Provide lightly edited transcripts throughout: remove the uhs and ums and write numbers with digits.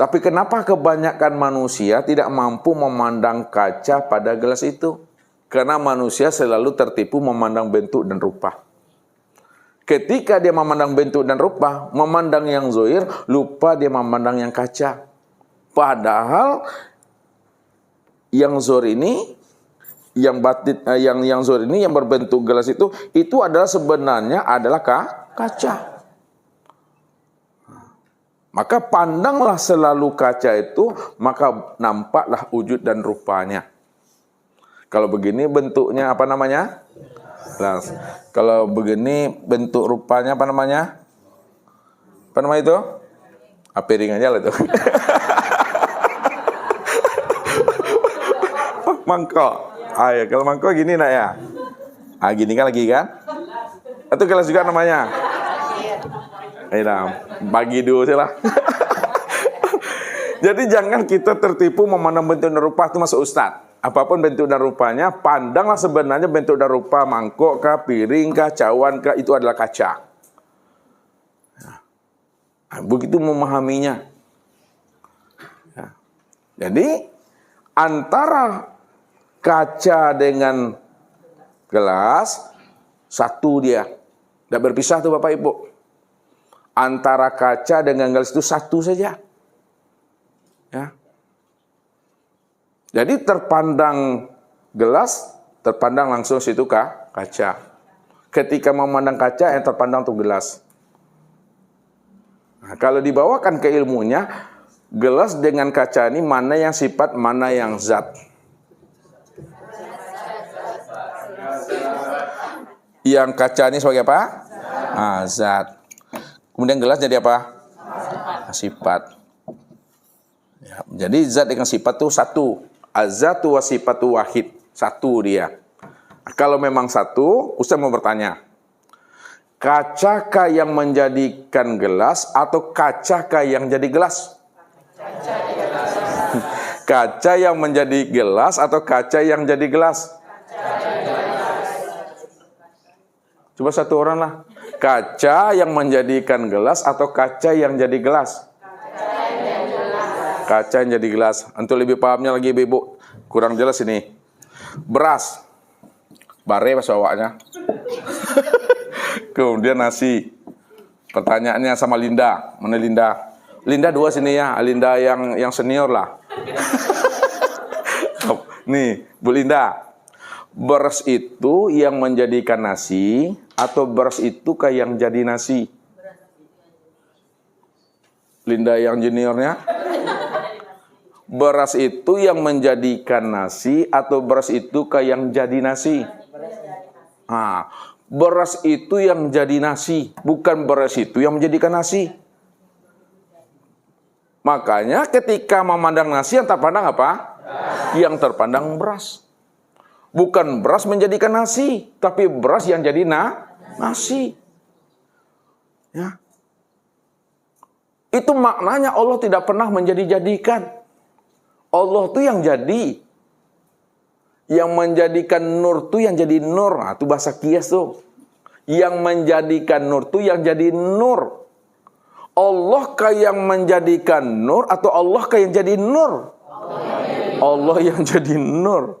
Tapi kenapa kebanyakan manusia tidak mampu memandang kaca pada gelas itu? Karena manusia selalu tertipu memandang bentuk dan rupa. Ketika dia memandang bentuk dan rupa, memandang yang zahir, lupa dia memandang yang kaca. Padahal yang zahir ini, yang batin, yang zahir ini yang berbentuk gelas itu adalah sebenarnya adalah kaca. Maka pandanglah selalu kaca itu, maka nampaklah wujud dan rupanya. Kalau begini bentuknya apa namanya? Gelas. Kalau begini bentuk rupanya apa namanya? Apa namanya itu? Piring aja lah itu. Mangkok. Ya, kalau mangkok gini nak ya. Gini kan lagi kan? Itu gelas juga namanya. Bagi dulu sih lah. Jadi jangan kita tertipu memandang bentuk dan rupa itu masuk ustaz. Apapun bentuk dan rupanya, pandanglah sebenarnya bentuk dan rupa mangkok kah, piring kah, cawan kah, itu adalah kaca. Begitu memahaminya. Jadi antara kaca dengan gelas satu dia. Tidak berpisah tuh Bapak Ibu. Antara kaca dengan gelas itu satu saja. Ya. Jadi terpandang gelas, terpandang langsung situ kaca. Ketika memandang kaca, yang terpandang itu gelas. Nah, kalau dibawakan ke ilmunya, gelas dengan kaca ini mana yang sifat, mana yang zat. Yang kaca ini sebagai apa? Zat. Kemudian gelas jadi apa? Sifat. Ya, jadi zat dengan sifat itu satu. Az-zatu wa sifatu wahid. Satu dia. Kalau memang satu, Ustaz mau bertanya. Kacakah yang menjadikan gelas atau kacakah yang jadi gelas? Kaca yang menjadi gelas atau kaca yang jadi gelas? Coba satu orang lah. Kaca yang menjadikan gelas atau kaca yang jadi gelas? Kaca yang jadi gelas. Untuk lebih pahamnya lagi Ibu, kurang jelas ini. Beras. Bare pas bawanya. Kemudian nasi. Pertanyaannya sama Linda. Mana Linda? Linda dua sini ya. Linda yang senior lah. Nih, Bu Linda. Beras itu yang menjadikan nasi atau beras itu kayak yang jadi nasi? Linda yang juniornya. Beras itu yang menjadikan nasi atau beras itu kayak yang jadi nasi? Beras itu yang jadi nasi, bukan beras itu yang menjadikan nasi. Makanya ketika memandang nasi yang terpandang apa? Yang terpandang beras. Bukan beras menjadikan nasi, tapi beras yang jadi nasi. Ya. Itu maknanya Allah tidak pernah menjadi-jadikan. Allah tuh yang jadi. Yang menjadikan nur tuh yang jadi nur. Itu bahasa kias tuh. Yang menjadikan nur tuh yang jadi nur. Allah kah yang menjadikan nur atau Allah kah yang jadi nur? Allah yang jadi nur.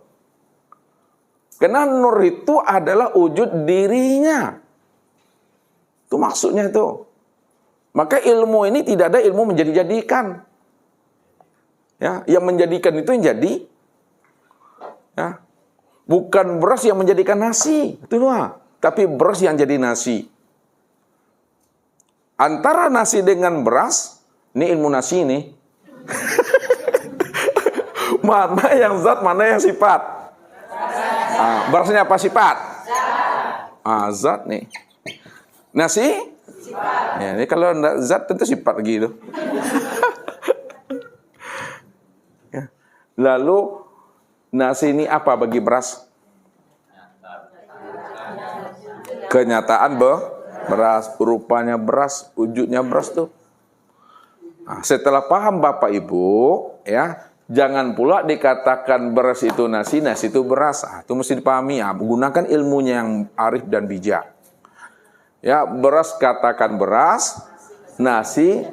Karena nur itu adalah wujud dirinya. Itu maksudnya itu. Maka ilmu ini tidak ada ilmu menjadi-jadikan. Ya, yang menjadikan itu yang jadi. Ya. Bukan beras yang menjadikan nasi, itu doang. Tapi beras yang jadi nasi. Antara nasi dengan beras, ini ilmu nasi ini. Mana yang zat, mana yang sifat? Berasnya apa sifat? Zat nih. Nasi? Sifat. Ya, ini kalau enggak zat tentu sifat gitu. Ya. Lalu nasi ini apa bagi beras? Kenyataan beras, rupanya beras, wujudnya beras tuh. Setelah paham Bapak Ibu, ya. Jangan pula dikatakan beras itu nasi, nasi itu beras. Itu mesti dipahami. Gunakan ilmunya yang arif dan bijak. Ya, beras katakan beras, nasi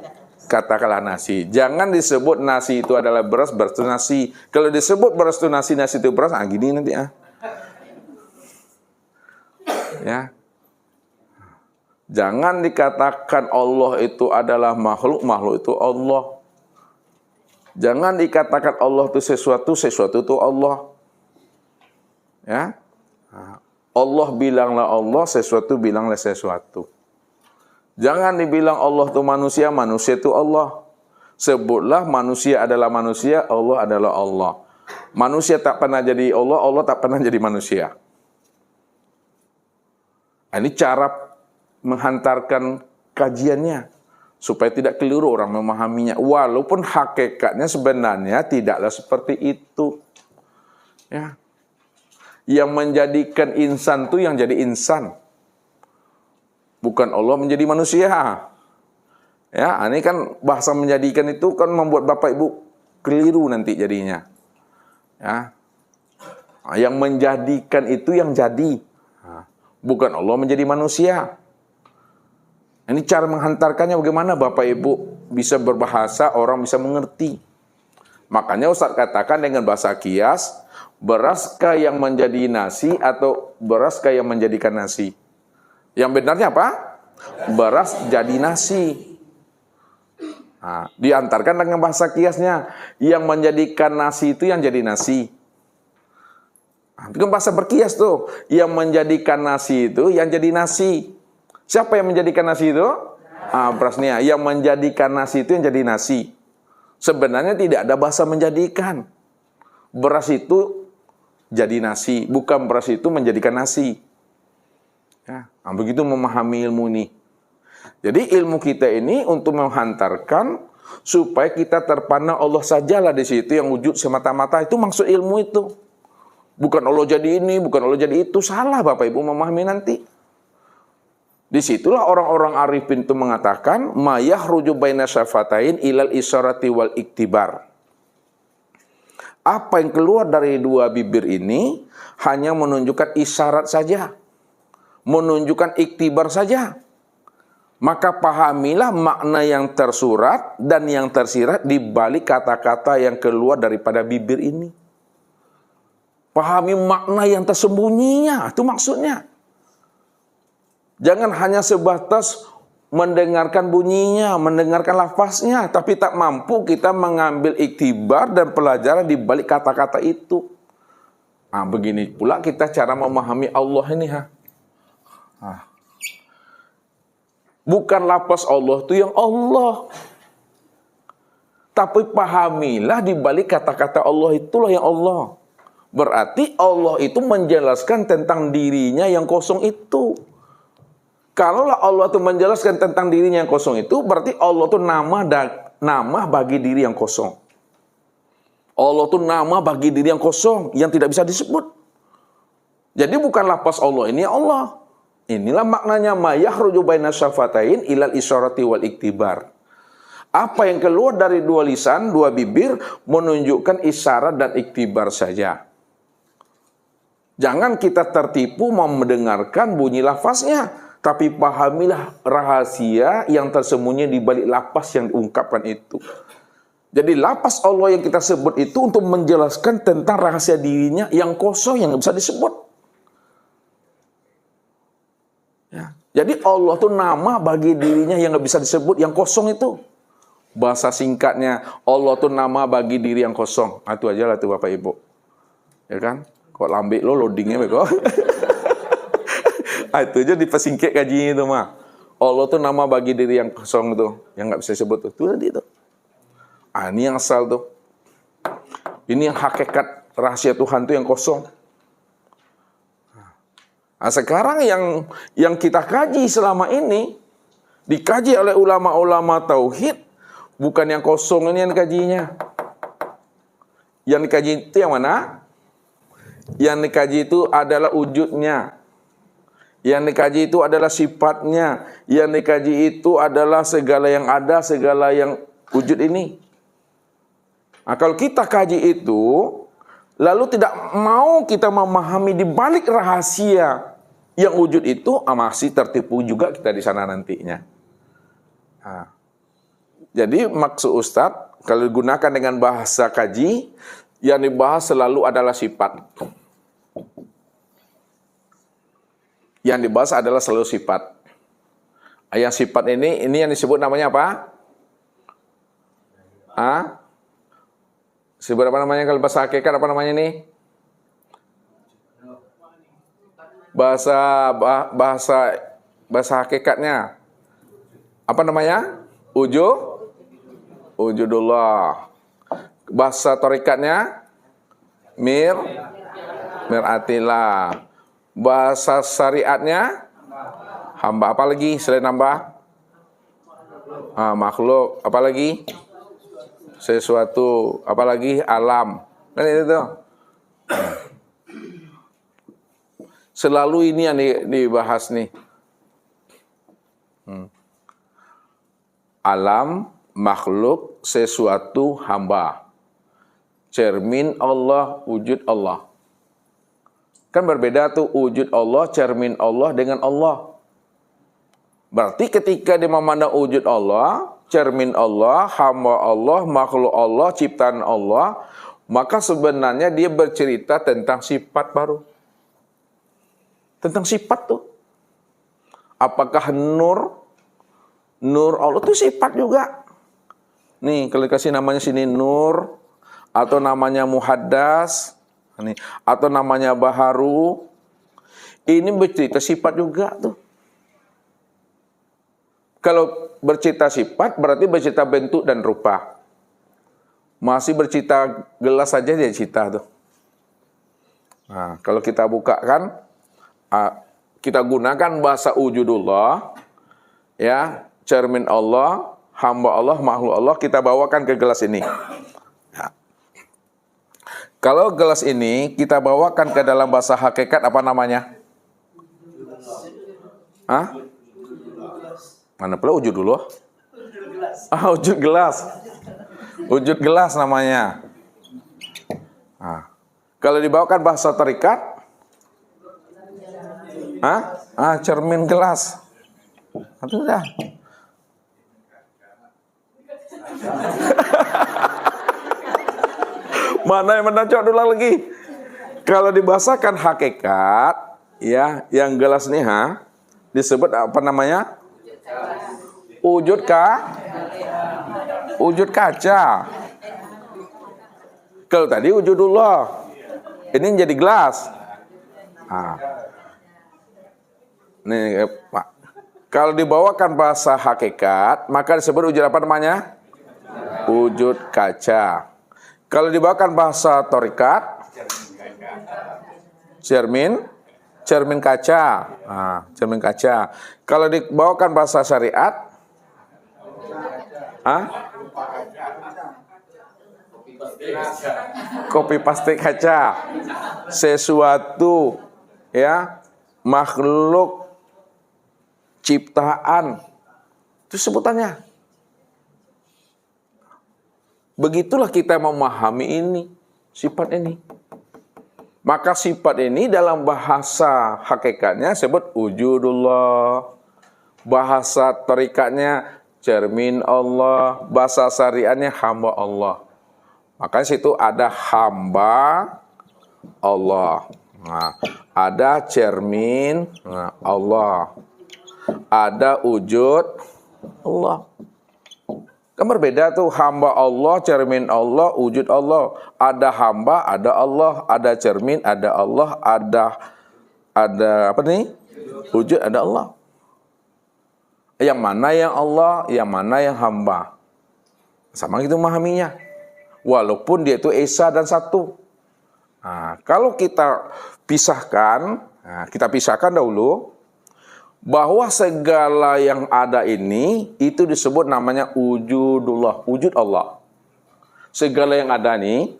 katakanlah nasi. Jangan disebut nasi itu adalah beras, beras itu nasi. Kalau disebut beras itu nasi, nasi itu beras, gini nanti ya. Jangan dikatakan Allah itu adalah makhluk, makhluk itu Allah. Jangan dikatakan Allah itu sesuatu, sesuatu itu Allah. Ya. Allah bilanglah Allah, sesuatu bilanglah sesuatu. Jangan dibilang Allah itu manusia, manusia itu Allah. Sebutlah manusia adalah manusia, Allah adalah Allah. Manusia tak pernah jadi Allah, Allah tak pernah jadi manusia. Ini cara menghantarkan kajiannya supaya tidak keliru orang memahaminya. Walaupun hakikatnya sebenarnya tidaklah seperti itu. Ya. Yang menjadikan insan itu yang jadi insan. Bukan Allah menjadi manusia. Ya, ini kan bahasa menjadikan itu kan membuat Bapak Ibu keliru nanti jadinya. Ya. Yang menjadikan itu yang jadi. Bukan Allah menjadi manusia. Ini cara menghantarkannya bagaimana Bapak Ibu bisa berbahasa, orang bisa mengerti. Makanya Ustaz katakan dengan bahasa kias, beraskah yang menjadi nasi atau beraskah yang menjadikan nasi? Yang benarnya apa? Beras jadi nasi. Nah, diantarkan dengan bahasa kiasnya. Yang menjadikan nasi itu yang jadi nasi. Nah, itu kan bahasa berkias tuh. Yang menjadikan nasi itu yang jadi nasi. Siapa yang menjadikan nasi itu? Berasnya. Yang menjadikan nasi itu yang jadi nasi. Sebenarnya tidak ada bahasa menjadikan. Beras itu jadi nasi. Bukan beras itu menjadikan nasi. Ya, begitu memahami ilmu ini. Jadi ilmu kita ini untuk menghantarkan supaya kita terpana Allah sajalah di situ yang wujud semata-mata. Itu maksud ilmu itu. Bukan Allah jadi ini, bukan Allah jadi itu. Salah Bapak Ibu memahami nanti. Disitulah orang-orang arifin itu mengatakan mayah ruju baina syafatain ilal isyarati wal iktibar. Apa yang keluar dari dua bibir ini hanya menunjukkan isyarat saja. Menunjukkan iktibar saja. Maka pahamilah makna yang tersurat dan yang tersirat di balik kata-kata yang keluar daripada bibir ini. Pahami makna yang tersembunyinya, itu maksudnya. Jangan hanya sebatas mendengarkan bunyinya, mendengarkan lafaznya, tapi tak mampu kita mengambil iktibar dan pelajaran di balik kata-kata itu. Begini pula kita cara memahami Allah ini. Bukan lafaz Allah itu yang Allah. Tapi pahamilah di balik kata-kata Allah itulah yang Allah. Berarti Allah itu menjelaskan tentang dirinya yang kosong itu. Kalaulah Allah itu menjelaskan tentang dirinya yang kosong itu, berarti Allah itu nama bagi diri yang kosong. Allah itu nama bagi diri yang kosong, yang tidak bisa disebut. Jadi bukan lafaz Allah ini Allah. Inilah maknanya mayahruju baina syafatain ilal isyarati wal iktibar. Apa yang keluar dari dua lisan, dua bibir menunjukkan isyarat dan iktibar saja. Jangan kita tertipu mau mendengarkan bunyi lafaznya, tapi pahamilah rahasia yang tersembunyi di balik lafaz yang diungkapkan itu. Jadi lafaz Allah yang kita sebut itu untuk menjelaskan tentang rahasia dirinya yang kosong, yang tidak bisa disebut. Ya. Jadi Allah itu nama bagi dirinya yang nggak bisa disebut, yang kosong itu. Bahasa singkatnya, Allah itu nama bagi diri yang kosong. Itu aja lah tuh Bapak Ibu. Ya kan? Kok lambe lo loadingnya kok. Itu aja dipesingkit kajinya itu mah. Allah itu nama bagi diri yang kosong itu, yang nggak bisa disebut tuh. Itu tadi itu. Ini yang asal tuh. Ini yang hakikat rahasia Tuhan tuh yang kosong. Nah, sekarang yang kita kaji selama ini dikaji oleh ulama-ulama tauhid, bukan yang kosong ini yang dikajinya. Yang dikaji itu yang mana? Yang dikaji itu adalah wujudnya. Yang dikaji itu adalah sifatnya. Yang dikaji itu adalah segala yang ada, segala yang wujud ini. Nah, kalau kita kaji itu, lalu tidak mau kita memahami di balik rahasia yang wujud itu, masih tertipu juga kita di sana nantinya. Nah, Jadi maksud Ustadz, kalau digunakan dengan bahasa kaji, yang dibahas selalu adalah sifat. Yang dibahas adalah selalu sifat. Yang sifat ini yang disebut namanya apa? Sebut apa namanya kalau bahasa hakikat, apa namanya ini? Bahasa hakikatnya apa namanya? Wujudullah. Bahasa torikatnya miratillah. Bahasa syariatnya hamba. Apa lagi selain hamba? Makhluk. Apa lagi? Sesuatu. Apa lagi? Alam. Kan itu tuh. Selalu ini yang dibahas nih. Alam, makhluk, sesuatu, hamba. Cermin Allah, wujud Allah. Kan berbeda tuh wujud Allah, cermin Allah dengan Allah. Berarti ketika dia memandang wujud Allah, cermin Allah, hamba Allah, makhluk Allah, ciptaan Allah, maka sebenarnya dia bercerita tentang sifat baru. Tentang sifat tuh. Apakah nur Allah itu sifat juga. Nih, kalau kasih namanya sini nur, atau namanya muhaddas, nih, atau namanya baharu, ini bercerita sifat juga tuh. Kalau bercerita sifat, berarti bercerita bentuk dan rupa. Masih bercerita gelas saja dia cerita tuh. Nah, kalau kita buka kan, kita gunakan bahasa wujudullah, ya, cermin Allah, hamba Allah, makhluk Allah, kita bawakan ke gelas ini. Ya. Kalau gelas ini kita bawakan ke dalam bahasa hakikat, apa namanya? Mana pula wujudullah? Wujud gelas. Wujud gelas namanya. Kalau dibawakan bahasa tarikat, cermin gelas. Itu dah. Mana yang menacok dulu lagi? Kalau dibahasakan hakikat, ya, yang gelas nih disebut apa namanya? Wujud kaca. Kalau tadi wujudullah, ini jadi gelas. Nih, Pak. Kalau dibawakan bahasa hakikat, maka disebut wujud apa namanya? Wujud kaca. Kalau dibawakan bahasa torikat, cermin kaca. Cermin kaca. Kalau dibawakan bahasa syariat, kopi paste kaca. Sesuatu, ya, makhluk, ciptaan, itu sebutannya. Begitulah kita memahami ini, sifat ini. Maka sifat ini dalam bahasa hakikatnya sebut wujudullah. Bahasa tarikatnya cermin Allah. Bahasa syariatnya hamba Allah. Maka situ ada hamba Allah. Ada cermin Allah. Ada wujud Allah. Kan berbeda tuh, hamba Allah, cermin Allah, wujud Allah. Ada hamba, ada Allah, ada cermin, ada Allah, ada apa nih? Wujud, ada Allah. Yang mana yang Allah, yang mana yang hamba. Sama gitu memahaminya. Walaupun dia itu esa dan satu. Kalau kita pisahkan, kita pisahkan dahulu, bahwa segala yang ada ini itu disebut namanya wujudullah, wujud Allah. Segala yang ada nih,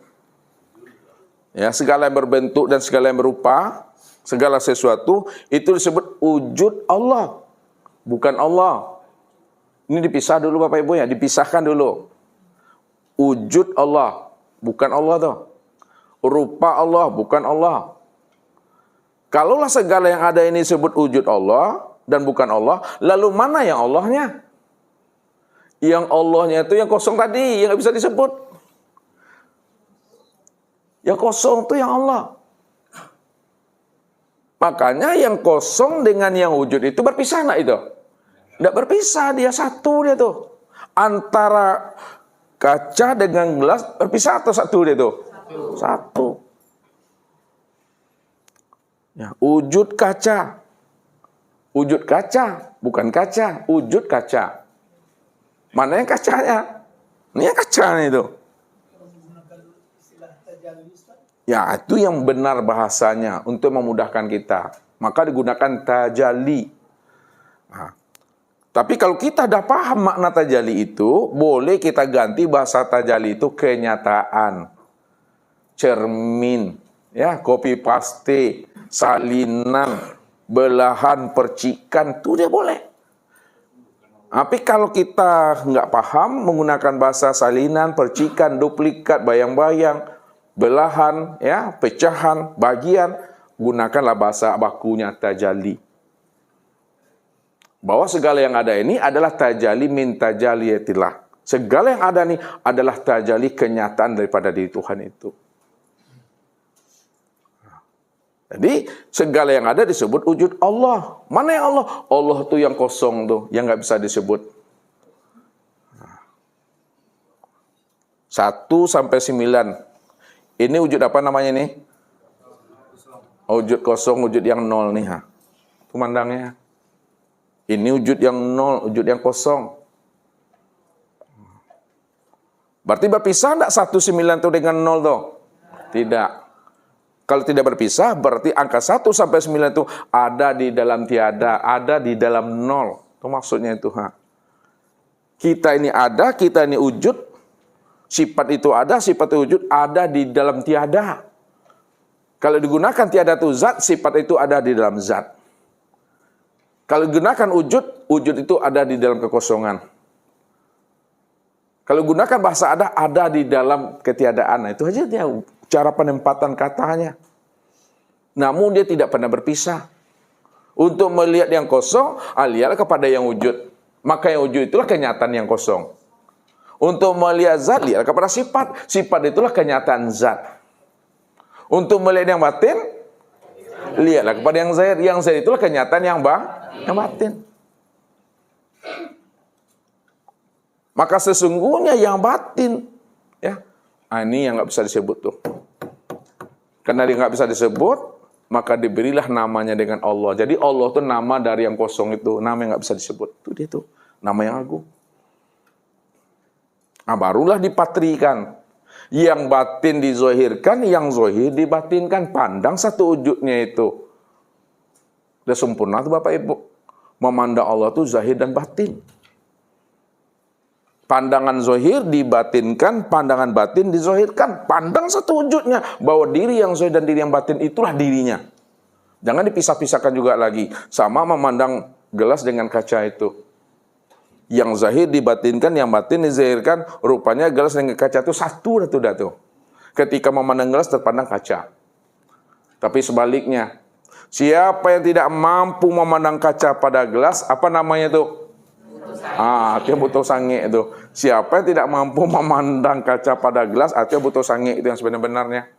ya, segala yang berbentuk dan segala yang berupa, segala sesuatu itu disebut wujud Allah, bukan Allah. Ini dipisah dulu Bapak Ibu ya, dipisahkan dulu. Wujud Allah, bukan Allah tuh. Rupa Allah, bukan Allah. Kalaulah segala yang ada ini disebut wujud Allah dan bukan Allah, lalu mana yang Allahnya? Yang Allahnya itu yang kosong tadi, yang nggak bisa disebut. Yang kosong itu yang Allah. Makanya yang kosong dengan yang wujud itu berpisah nggak itu? Nggak berpisah, dia satu dia tuh. Antara kaca dengan gelas berpisah atau satu dia tuh? Satu. Ya, wujud kaca. Wujud kaca, bukan kaca, wujud kaca. Mana yang kacanya? Ini yang kacanya itu. Ya, itu yang benar bahasanya untuk memudahkan kita. Maka digunakan tajalli. Nah, tapi kalau kita dah paham makna tajalli itu, boleh kita ganti bahasa tajalli itu kenyataan. Cermin, ya, copy paste, salinan, belahan, percikan, itu dia boleh. Tapi kalau kita nggak paham menggunakan bahasa salinan, percikan, duplikat, bayang-bayang, belahan, ya, pecahan, bagian, gunakanlah bahasa bakunya tajalli. Bahwa segala yang ada ini adalah tajalli min tajalliyatillah. Segala yang ada ini adalah tajalli kenyataan daripada diri Tuhan itu. Jadi segala yang ada disebut wujud Allah. Mana yang Allah? Allah tuh yang kosong tuh, yang nggak bisa disebut. 1-9. Ini wujud apa namanya nih? Wujud kosong, wujud yang nol nih. Pemandangnya. Ini wujud yang nol, wujud yang kosong. Berarti berpisah enggak 1-9 itu dengan nol tuh? Tidak. Kalau tidak berpisah, berarti angka 1-9 itu ada di dalam tiada, ada di dalam nol. Itu maksudnya itu. Kita ini ada, kita ini wujud. Sifat itu ada, sifat itu wujud, ada di dalam tiada. Kalau digunakan tiada itu zat, sifat itu ada di dalam zat. Kalau digunakan wujud, wujud itu ada di dalam kekosongan. Kalau gunakan bahasa ada di dalam ketiadaan. Nah, itu aja dia cara penempatan katanya. Namun dia tidak pernah berpisah. Untuk melihat yang kosong, lihatlah kepada yang wujud. Maka yang wujud itulah kenyataan yang kosong. Untuk melihat zat, lihat kepada sifat. Sifat itulah kenyataan zat. Untuk melihat yang batin, lihatlah kepada yang zahir. Yang zahir itulah kenyataan yang batin. Maka sesungguhnya yang batin, ya, ini yang nggak bisa disebut tuh. Karena dia nggak bisa disebut, maka diberilah namanya dengan Allah. Jadi Allah tuh nama dari yang kosong itu, nama yang nggak bisa disebut. Itu dia tuh, nama yang agung. Nah, barulah dipatrikan. Yang batin dizohirkan, yang zohir dibatinkan. Pandang satu wujudnya itu. Udah sempurna tuh Bapak Ibu. Memandang Allah tuh zahir dan batin. Pandangan zohir dibatinkan, pandangan batin dizohirkan. Pandang satu wujudnya. Bahwa diri yang zohir dan diri yang batin itulah dirinya. Jangan dipisah-pisahkan juga lagi. Sama memandang gelas dengan kaca itu. Yang zahir dibatinkan, yang batin dizahirkan. Rupanya gelas dengan kaca itu satu dah tuh. Ketika memandang gelas terpandang kaca. Tapi sebaliknya, siapa yang tidak mampu memandang kaca pada gelas, apa namanya tuh? Artinya butuh sange itu. Siapa yang tidak mampu memandang kaca pada gelas, artinya butuh sange itu yang sebenarnya.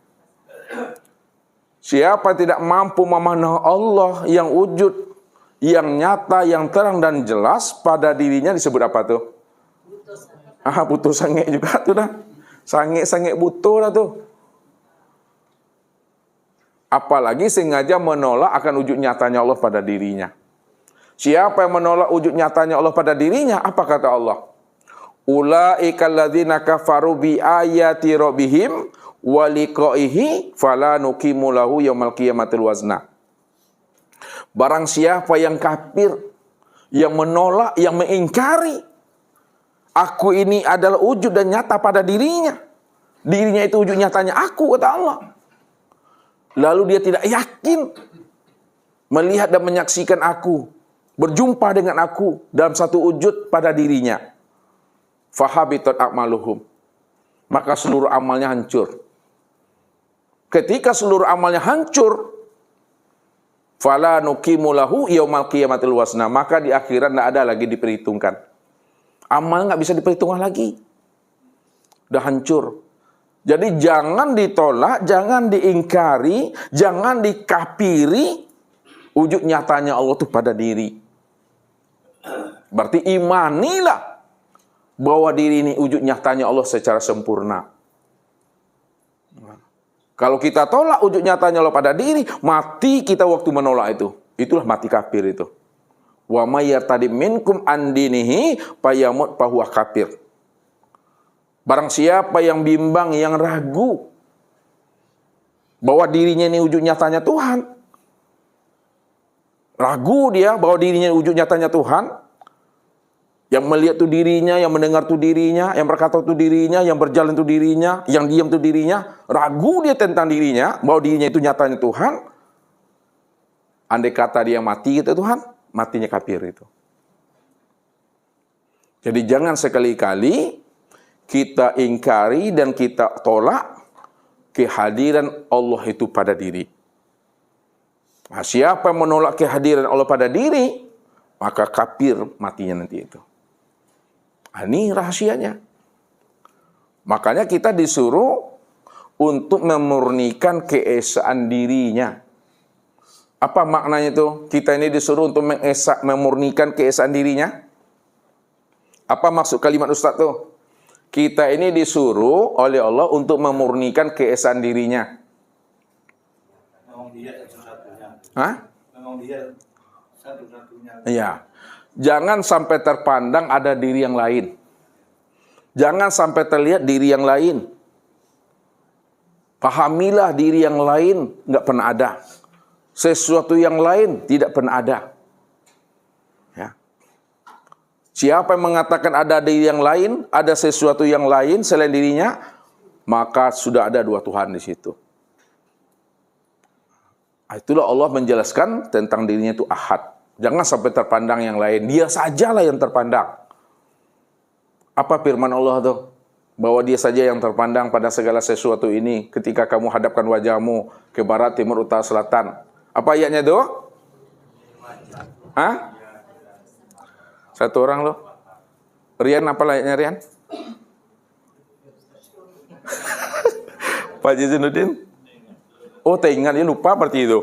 Siapa yang tidak mampu memandang Allah yang wujud, yang nyata, yang terang dan jelas pada dirinya disebut apa tuh? Butuh sange juga tuh dah. Sange butuh dah tuh. Apalagi sengaja menolak akan wujud nyatanya Allah pada dirinya. Siapa yang menolak wujud nyatanya Allah pada dirinya, apa kata Allah? Ulaikal ladzina kafaru bi ayati rabbihim wa liqaihi fala nuqimu lahu yaumal qiyamatil wazna. Barang siapa yang kafir, yang menolak, yang mengingkari, aku ini adalah wujud dan nyata pada dirinya. Dirinya itu wujud nyatanya aku, kata Allah. Lalu dia tidak yakin melihat dan menyaksikan aku, berjumpa dengan aku dalam satu wujud pada dirinya. Fahabitat a'maluhum. Maka seluruh amalnya hancur. Ketika seluruh amalnya hancur, fala nuqimu lahu yaumal qiyamatil wazna, maka di akhirat tidak ada lagi diperhitungkan. Amal nggak bisa diperhitungkan lagi. Udah hancur. Jadi jangan ditolak, jangan diingkari, jangan dikafiri wujud nyatanya Allah itu pada diri. Berarti imanilah bahwa diri ini wujud nyatanya Allah secara sempurna. Kalau kita tolak wujud nyatanya Allah pada diri, mati kita waktu menolak itu. Itulah mati kafir itu. Wa may yartadi minkum an dinihi fayamut fahuwa kafir. Barang siapa yang bimbang, yang ragu bahwa dirinya ini wujud nyatanya Tuhan, ragu dia bahwa dirinya wujud nyatanya Tuhan, yang melihat tuh dirinya, yang mendengar tuh dirinya, yang berkata tuh dirinya, yang berjalan tuh dirinya, yang diam tuh dirinya, ragu dia tentang dirinya, bahwa dirinya itu nyatanya Tuhan. Andai kata dia mati gitu Tuhan, matinya kafir itu. Jadi jangan sekali-kali kita ingkari dan kita tolak kehadiran Allah itu pada diri. Nah, siapa yang menolak kehadiran Allah pada diri, maka kafir matinya nanti itu. Nah, ini rahasianya. Makanya kita disuruh untuk memurnikan keesaan dirinya. Apa maknanya itu? Kita ini disuruh untuk memurnikan keesaan dirinya. Apa maksud kalimat Ustaz tuh? Kita ini disuruh oleh Allah untuk memurnikan keesaan dirinya. Memang dia satu-satunya. Hah? Memang dia satu-satunya. Iya. Jangan sampai terpandang ada diri yang lain. Jangan sampai terlihat diri yang lain. Pahamilah diri yang lain nggak pernah ada. Sesuatu yang lain tidak pernah ada. Ya. Siapa yang mengatakan ada diri yang lain, ada sesuatu yang lain selain dirinya, maka sudah ada dua Tuhan di situ. Itulah Allah menjelaskan tentang dirinya itu ahad. Jangan sampai terpandang yang lain. Dia sajalah yang terpandang. Apa firman Allah tuh? Bahwa dia saja yang terpandang pada segala sesuatu ini ketika kamu hadapkan wajahmu ke barat, timur, utara, selatan. Apa ayatnya tuh? Hah? Satu orang loh. Rian, apa ayatnya Rian? Pak Jizinuddin? Oh, tak ingat, dia lupa berarti itu.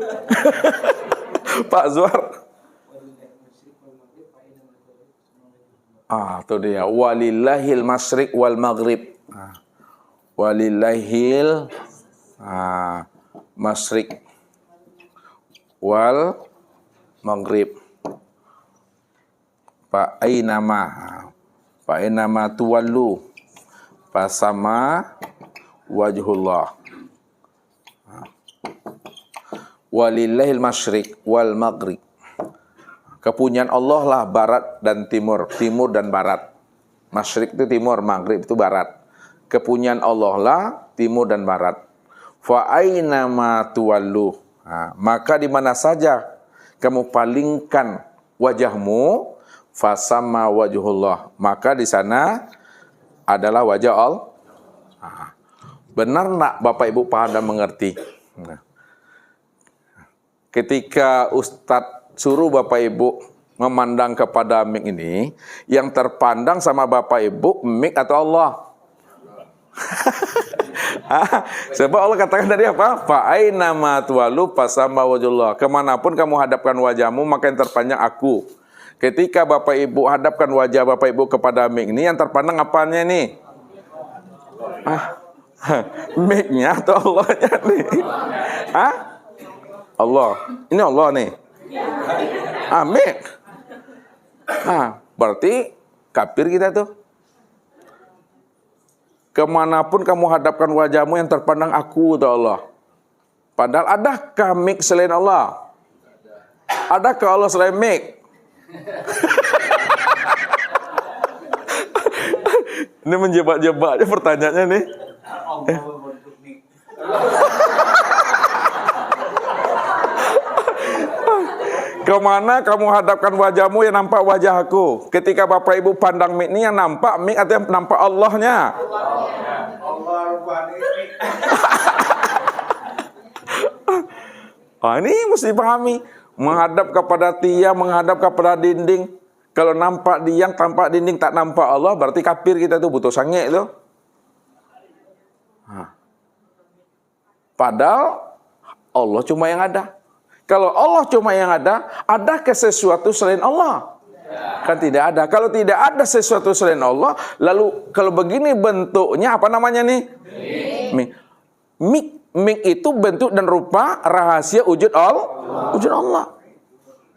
Pak Zuhar. Itu dia. Walillahil masyriq wal maghrib. Walillahil masyriq wal maghrib. Fa ainama tuwallu fasama wajhullah. Walillahil masyriq wal maghrib. Kepunyaan Allah lah barat dan timur, timur dan barat. Masyriq itu timur, maghrib itu barat. Kepunyaan Allah lah timur dan barat. Fa ainama tuwallu. Maka di mana saja kamu palingkan wajahmu, fasamma wajhullah, maka di sana adalah wajah Allah. Benar nak Bapak Ibu paham dan mengerti? Ketika Ustadz suruh Bapak Ibu memandang kepada mik ini, yang terpandang sama Bapak Ibu mik atau Allah? Sebab Allah katakan tadi apa? Fa ainama tuwallu fasamma wajhullah. Kemanapun kamu hadapkan wajahmu, maka yang terpandang aku. Ketika Bapak Ibu hadapkan wajah Bapak Ibu kepada mik ini, yang terpandang apanya nih? Miknya atau Allahnya nih? Allah. Ini Allah nih. Mik. Berarti kafir kita tuh. Kemanapun kamu hadapkan wajahmu, yang terpandang aku, kata Allah. Padahal adakah mik selain Allah? Adakah Allah selain mik? Ini menjebak-jebaknya pertanyaannya nih. Kemana kamu hadapkan wajahmu, yang nampak wajah aku. Ketika Bapak Ibu pandang mik ini, yang nampak mik atau yang nampak Allahnya? Ini mesti pahami. Menghadap kepada tiang, menghadap kepada dinding. Kalau nampak tiang, tampak dinding, tak nampak Allah, berarti kafir kita tuh, butuh sange tuh. Padahal Allah cuma yang ada. Kalau Allah cuma yang adakah sesuatu selain Allah? Kan tidak ada. Kalau tidak ada sesuatu selain Allah, lalu kalau begini bentuknya apa namanya nih? Mik itu bentuk dan rupa rahasia wujud Allah.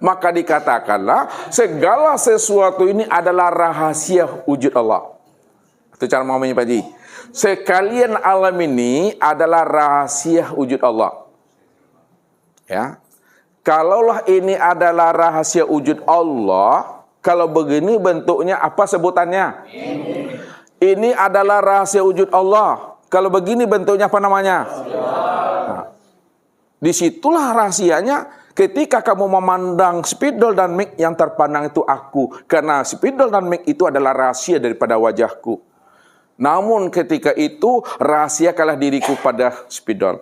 Maka dikatakanlah segala sesuatu ini adalah rahasia wujud Allah. Itu cara memahaminya Pak Haji. Sekalian alam ini adalah rahasia wujud Allah. Ya. Kalaulah ini adalah rahasia wujud Allah, kalau begini bentuknya apa sebutannya? Ini adalah rahasia wujud Allah. Kalau begini bentuknya apa namanya? Nah, disitulah rahasianya. Ketika kamu memandang spidol dan mik, yang terpandang itu aku. Karena spidol dan mik itu adalah rahasia daripada wajahku. Namun ketika itu, rahasiakanlah diriku pada spidol.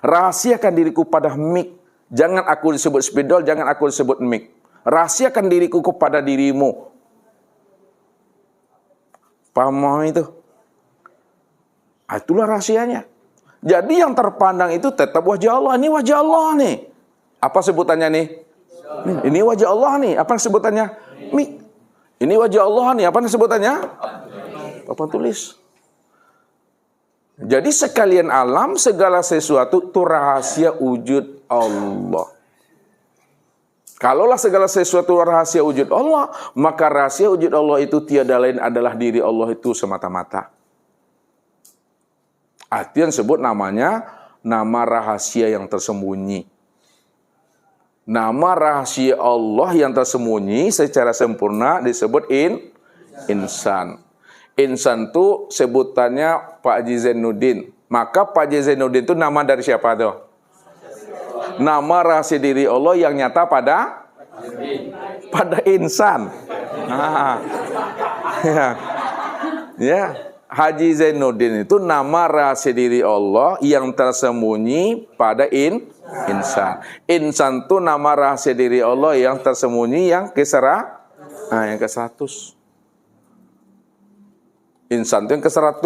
Rahasiakan diriku pada mik. Jangan aku disebut spidol, jangan aku disebut mik. Rahasiakan diriku kepada dirimu. Paham itu? Itulah rahasianya. Jadi yang terpandang itu tetap wajah Allah. Ini wajah Allah nih. Apa sebutannya nih? Ini wajah Allah nih. Apa sebutannya? Mik. Ini wajah Allah nih. Apa sebutannya? Papan tulis. Jadi sekalian alam, segala sesuatu itu rahasia wujud Allah. Kalaulah segala sesuatu rahasia wujud Allah, maka rahasia wujud Allah itu tiada lain adalah diri Allah itu semata-mata. Itu yang disebut namanya nama rahasia yang tersembunyi. Nama rahasia Allah yang tersembunyi secara sempurna disebut insan. Insan itu sebutannya Pak Haji Zainuddin. Maka Pak Haji Zainuddin itu nama dari siapa tuh? Nama rahasia diri Allah yang nyata pada insan. Ya. Haji Zainuddin itu nama rahasia diri Allah yang tersembunyi pada insan. Insan itu nama rahasia diri Allah yang tersembunyi yang yang ke-100. Insan itu yang ke-100.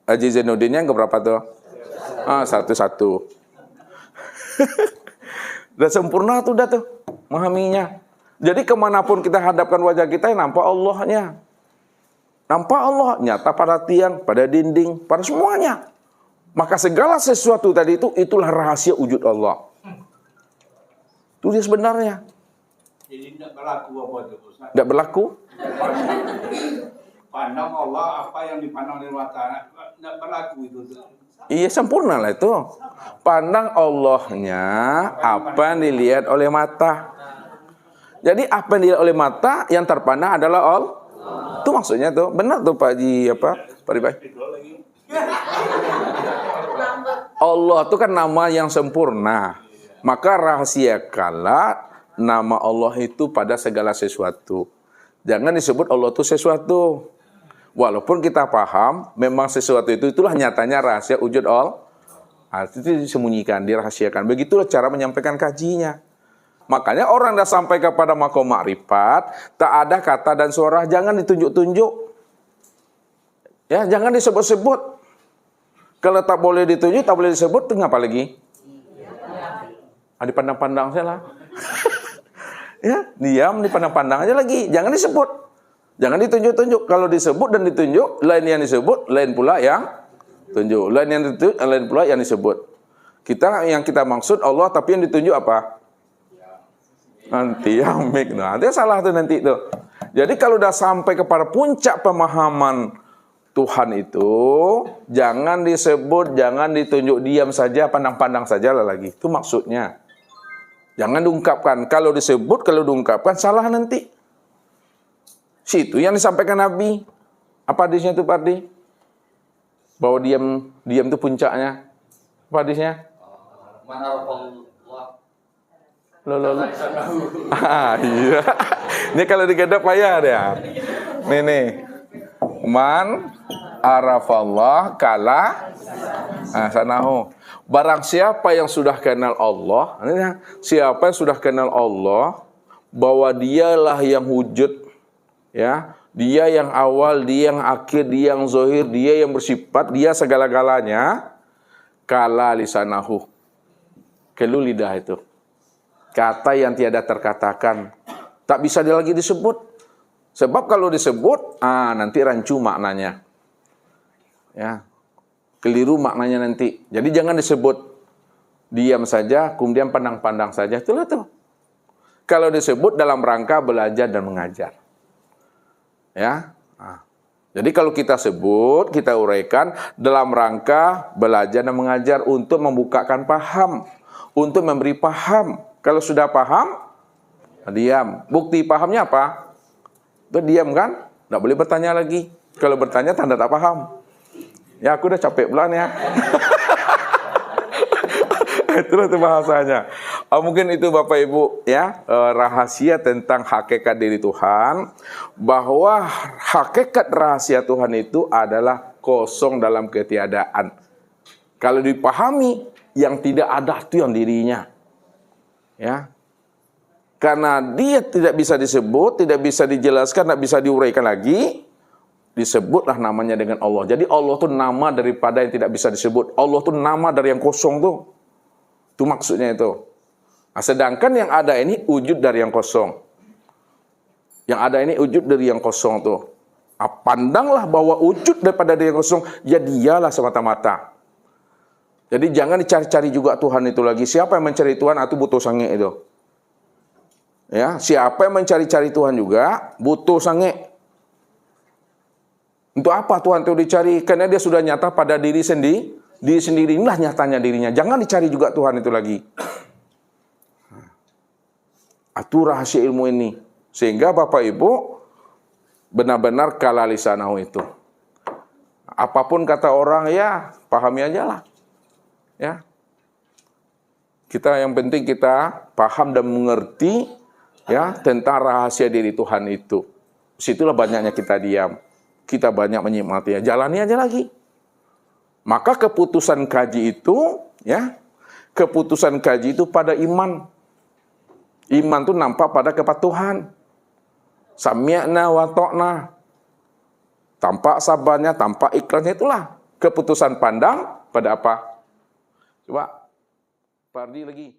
Haji Zainuddin yang ke-berapa tuh? 101. Udah sempurna tuh dah tuh memahaminya. Jadi kemanapun kita hadapkan wajah kita, nampak Allahnya. Nampak Allah nyata pada tiang, pada dinding, pada semuanya. Maka segala sesuatu tadi itu, itulah rahasia wujud Allah. Itu dia sebenarnya. Jadi tidak berlaku apa itu Ustaz? Tidak berlaku. Pandang Allah apa yang dipandang dari mata, tidak berlaku itu. Iya, sempurna lah itu. Pandang Allahnya apa yang dilihat oleh mata. Jadi apa yang dilihat oleh mata, yang terpandang adalah Allah. Itu maksudnya tuh. Benar tuh Pak Haji Pak Ribai. Allah itu kan nama yang sempurna. Maka rahasiakanlah nama Allah itu pada segala sesuatu. Jangan disebut Allah itu sesuatu. Walaupun kita paham, memang sesuatu itu itulah nyatanya rahasia wujud Allah. Itu disembunyikan, dirahasiakan. Begitulah cara menyampaikan kajinya. Makanya orang dah sampai kepada makom makrifat, tak ada kata dan suara, jangan ditunjuk-tunjuk. Ya, jangan disebut-sebut. Kalau tak boleh ditunjuk, tak boleh disebut, itu ngapa lagi? Dipandang-pandang saja lah. Ya, diam, dipandang-pandang aja lagi. Jangan disebut. Jangan ditunjuk-tunjuk. Kalau disebut dan ditunjuk, lain yang disebut, lain pula yang tunjuk. Lain yang ditunjuk, lain pula yang disebut. Yang kita maksud Allah, tapi yang ditunjuk apa? Nanti yang mik. Nah, dia salah tuh nanti tuh. Jadi kalau udah sampai kepada puncak pemahaman Tuhan itu, jangan disebut, jangan ditunjuk, diam saja, pandang-pandang saja lah lagi. Itu maksudnya. Jangan diungkapkan. Kalau disebut, kalau diungkapkan salah nanti. Situ yang disampaikan Nabi. Apa hadisnya itu Pak Ardi? Bahwa diam itu puncaknya. Apa hadisnya? Loh. Iya. Ini kalau digadap payah dia. Nih. Man arafallah kala sanahu. Barang siapa yang sudah kenal Allah, siapa yang sudah kenal Allah, bahwa dialah yang wujud, Ya, dia yang awal, dia yang akhir, dia yang zahir, dia yang bersifat, dia segala-galanya. Kala lisanahu. Kelu lidah itu. Kata yang tiada terkatakan. Tak bisa lagi disebut. Sebab kalau disebut, nanti rancu maknanya. Ya, keliru maknanya nanti. Jadi jangan disebut. Diam saja, kemudian pandang-pandang saja. Itulah tuh. Kalau disebut dalam rangka belajar dan mengajar. Ya. Jadi kalau kita sebut, kita uraikan dalam rangka belajar dan mengajar untuk membukakan paham, untuk memberi paham. Kalau sudah paham, diam. Bukti pahamnya apa? Itu diam kan? Nggak boleh bertanya lagi. Kalau bertanya tanda tak paham. Ya aku udah capek bulan ya. Itulah itu bahasanya. Mungkin itu Bapak Ibu ya, rahasia tentang hakikat diri Tuhan, bahwa hakikat rahasia Tuhan itu adalah kosong dalam ketiadaan. Kalau dipahami, yang tidak ada itu yang dirinya. Ya. Karena dia tidak bisa disebut, tidak bisa dijelaskan, tidak bisa diuraikan lagi, disebutlah namanya dengan Allah. Jadi Allah itu nama daripada yang tidak bisa disebut. Allah itu nama dari yang kosong tuh. Itu maksudnya itu. Nah, sedangkan yang ada ini wujud dari yang kosong. Yang ada ini wujud dari yang kosong tuh. Pandanglah bahwa wujud daripada dari yang kosong, ya dialah semata-mata. Jadi jangan dicari-cari juga Tuhan itu lagi. Siapa yang mencari Tuhan itu butuh sange itu. Ya, siapa yang mencari-cari Tuhan juga butuh sange. Untuk apa Tuhan itu dicari? Karena dia sudah nyata pada diri sendiri. Diri sendiri inilah nyatanya dirinya. Jangan dicari juga Tuhan itu lagi. Itu rahasia ilmu ini. Sehingga Bapak Ibu benar-benar kala lisanahu itu. Apapun kata orang, ya pahami aja lah. Ya. Kita yang penting kita paham dan mengerti ya tentang rahasia diri Tuhan itu. Situlah banyaknya kita diam. Kita banyak menyikmatinya. Jalani aja lagi. Maka keputusan kaji itu ya, keputusan kaji itu pada iman. Iman itu nampak pada kepatuhan. Sami'na wa ta'na. Tampak sabarnya, tampak ikhlasnya, itulah keputusan pandang pada apa? Coba, Pardi lagi.